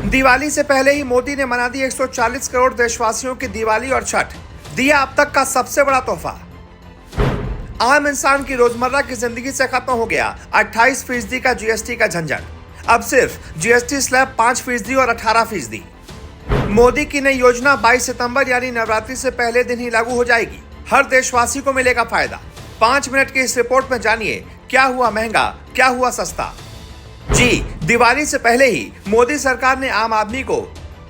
दिवाली से पहले ही मोदी ने मना दी 140 करोड़ देशवासियों की दिवाली और छठ, दिया अब तक का सबसे बड़ा तोहफा। आम इंसान की रोजमर्रा की जिंदगी से खत्म हो गया 28% का जीएसटी का झंझट। अब सिर्फ जीएसटी स्लैब 5% और 18%। मोदी की नई योजना 22 सितंबर यानी नवरात्रि से पहले दिन ही लागू हो जाएगी। हर देशवासी को मिलेगा फायदा। 5 मिनट की इस रिपोर्ट में जानिए क्या हुआ महंगा, क्या हुआ सस्ता। जी, दिवाली से पहले ही मोदी सरकार ने आम आदमी को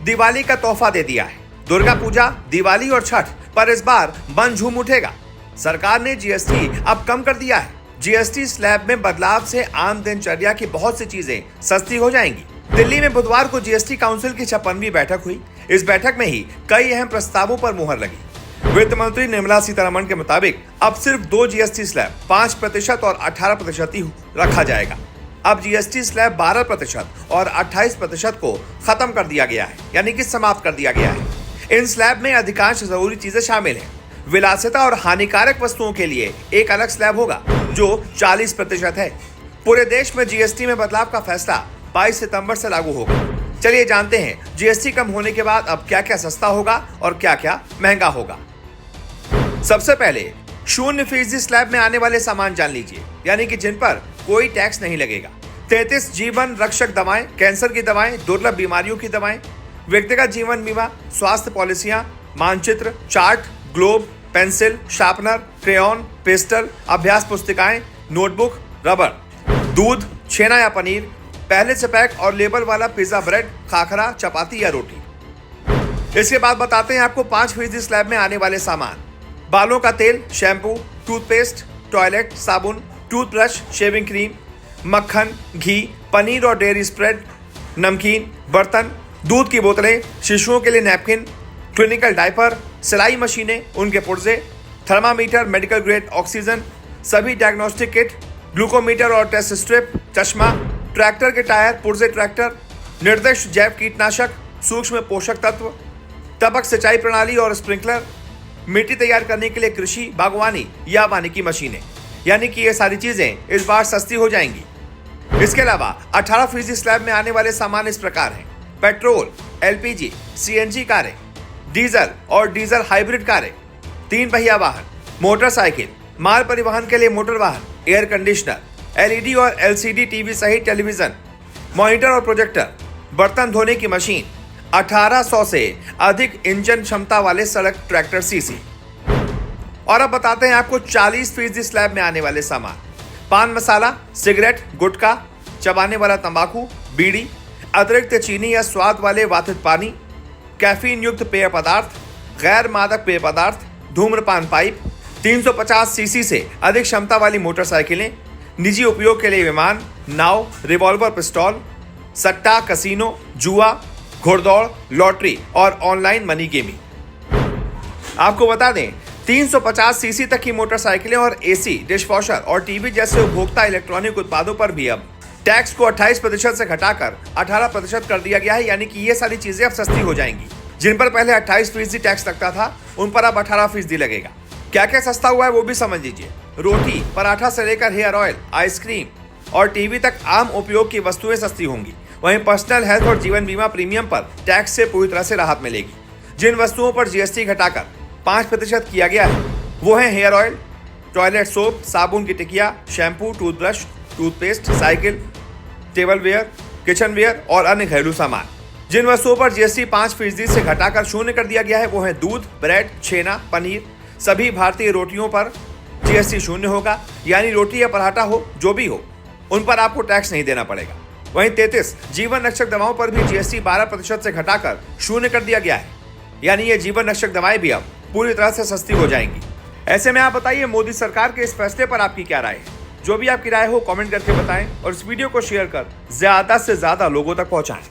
दिवाली का तोहफा दे दिया है। दुर्गा पूजा, दिवाली और छठ पर इस बार मन झूम उठेगा। सरकार ने जीएसटी अब कम कर दिया है। जीएसटी स्लैब में बदलाव से आम दिनचर्या की बहुत सी चीजें सस्ती हो जाएंगी। दिल्ली में बुधवार को जीएसटी काउंसिल की 56वीं बैठक हुई। इस बैठक में ही कई अहम प्रस्तावों पर मुहर लगी। वित्त मंत्री निर्मला सीतारमण के मुताबिक अब सिर्फ 2 जीएसटी स्लैब 5% और 18% ही रखा जाएगा। अब जीएसटी स्लैब 12% और 28% को खत्म कर दिया गया है, यानी कि समाप्त कर दिया गया है। इन स्लैब में अधिकांश जरूरी चीजें शामिल हैं। विलासिता और हानिकारक वस्तुओं के लिए एक अलग स्लैब होगा जो 40% है। पूरे देश में जीएसटी में बदलाव का फैसला 22 सितंबर से लागू होगा। चलिए जानते हैं जीएसटी कम होने के बाद अब क्या क्या सस्ता होगा और क्या क्या महंगा होगा। सबसे पहले 0% स्लैब में आने वाले सामान जान लीजिए, यानी कि जिन पर कोई टैक्स नहीं लगेगा। 33 जीवन रक्षक दवाएं, कैंसर की दवाएं, दुर्लभ बीमारियों की दवाएं, व्यक्तिगत जीवन बीमा, स्वास्थ्य पॉलिसियां, मानचित्र, chart, globe, pencil, sharpener, crayon, pastel, अभ्यास पुस्तिकाएं, नोटबुक, रबर, दूध, छेना या पनीर, पहले से पैक और लेबल वाला पिज्जा ब्रेड, खाखरा, चपाती या रोटी। इसके बाद बताते हैं आपको 5% स्लैब में आने वाले सामान। बालों का तेल, शैम्पू, टूथपेस्ट, टॉयलेट साबुन, टूथब्रश, शेविंग क्रीम, मक्खन, घी, पनीर और डेयरी स्प्रेड, नमकीन, बर्तन, दूध की बोतलें, शिशुओं के लिए नैपकिन, क्लिनिकल डायपर, सिलाई मशीनें, उनके पुर्जे, थर्मामीटर, मेडिकल ग्रेड ऑक्सीजन, सभी डायग्नोस्टिक किट, ग्लूकोमीटर और टेस्ट स्ट्रिप, चश्मा, ट्रैक्टर के टायर, पुर्जे ट्रैक्टर, निर्दिष्ट जैव कीटनाशक, सूक्ष्म पोषक तत्व, टपक सिंचाई प्रणाली और स्प्रिंकलर, मिट्टी तैयार करने के लिए कृषि, बागवानी या वानिकी मशीनें, यानी कि ये सारी चीजें इस बार सस्ती हो जाएंगी। इसके अलावा 18% स्लैब में आने वाले सामान इस प्रकार हैं: पेट्रोल, एलपीजी, सीएनजी कारें, डीजल और डीजल हाइब्रिड कारें, 3 पहिया वाहन, मोटरसाइकिल, माल परिवहन के लिए मोटर वाहन, एयर कंडीशनर, एलईडी और एलसीडी टीवी सहित टेलीविजन, मॉनिटर और प्रोजेक्टर, बर्तन धोने की मशीन, 1800 से अधिक इंजन क्षमता वाले सड़क ट्रैक्टर सीसी। और अब बताते हैं आपको 40% स्लैब में आने वाले सामान: पान मसाला, सिगरेट, गुटखा, चबाने वाला तंबाकू, बीड़ी, अतिरिक्त चीनी या स्वाद वाले वातित पानी, कैफीन युक्त पेय पदार्थ, गैर मादक पेय पदार्थ, धूम्रपान पाइप, 350 सीसी से अधिक क्षमता वाली मोटरसाइकिलें, निजी उपयोग के लिए विमान, नाव, रिवॉल्वर पिस्तौल, सट्टा, कसीनो, जुआ, घुड़दौड़, लॉटरी और ऑनलाइन मनी गेमिंग। आपको बता दें 350 सीसी तक की मोटरसाइकिलें और एसी, डिशवॉशर और टीवी जैसे उपभोक्ता इलेक्ट्रॉनिक उत्पादों पर भी अब टैक्स को 28% से घटाकर 18% कर दिया गया है, यानी कि ये सारी चीजें अब सस्ती हो जाएंगी। जिन पर पहले 28% टैक्स लगता था उन पर अब 18% लगेगा। क्या क्या सस्ता हुआ है वो भी समझ लीजिए। रोटी, पराठा से लेकर हेयर ऑयल, आइसक्रीम और टीवी तक आम उपयोग की वस्तुएं सस्ती होंगी। वहीं पर्सनल हेल्थ और जीवन बीमा प्रीमियम पर टैक्स से पूरी तरह से राहत मिलेगी। जिन वस्तुओं पर जीएसटी घटाकर 5% किया गया है वो है हेयर ऑयल, टॉयलेट सोप, साबुन की टिकिया, shampoo, toothbrush, toothpaste, cycle, table ware, kitchen ware और अन्य घरेलू सामान। जिन वस्तुओं पर जीएसटी 5% से घटाकर 0 कर दिया गया है वो है दूध, ब्रेड, छेना, पनीर। सभी भारतीय रोटियों पर जीएसटी 0 होगा, यानी रोटी या पराठा हो जो भी हो उन पर आपको टैक्स नहीं देना पड़ेगा। वहीं 33 जीवन रक्षक दवाओं पर भी जीएसटी 12% से घटाकर 0 कर दिया गया है, यानी ये जीवन रक्षक दवाएं भी अब पूरी तरह से सस्ती हो जाएंगी। ऐसे में आप बताइए मोदी सरकार के इस फैसले पर आपकी क्या राय है। जो भी आपकी राय हो कमेंट करके बताएं और इस वीडियो को शेयर कर ज्यादा से ज्यादा लोगों तक पहुंचाएं।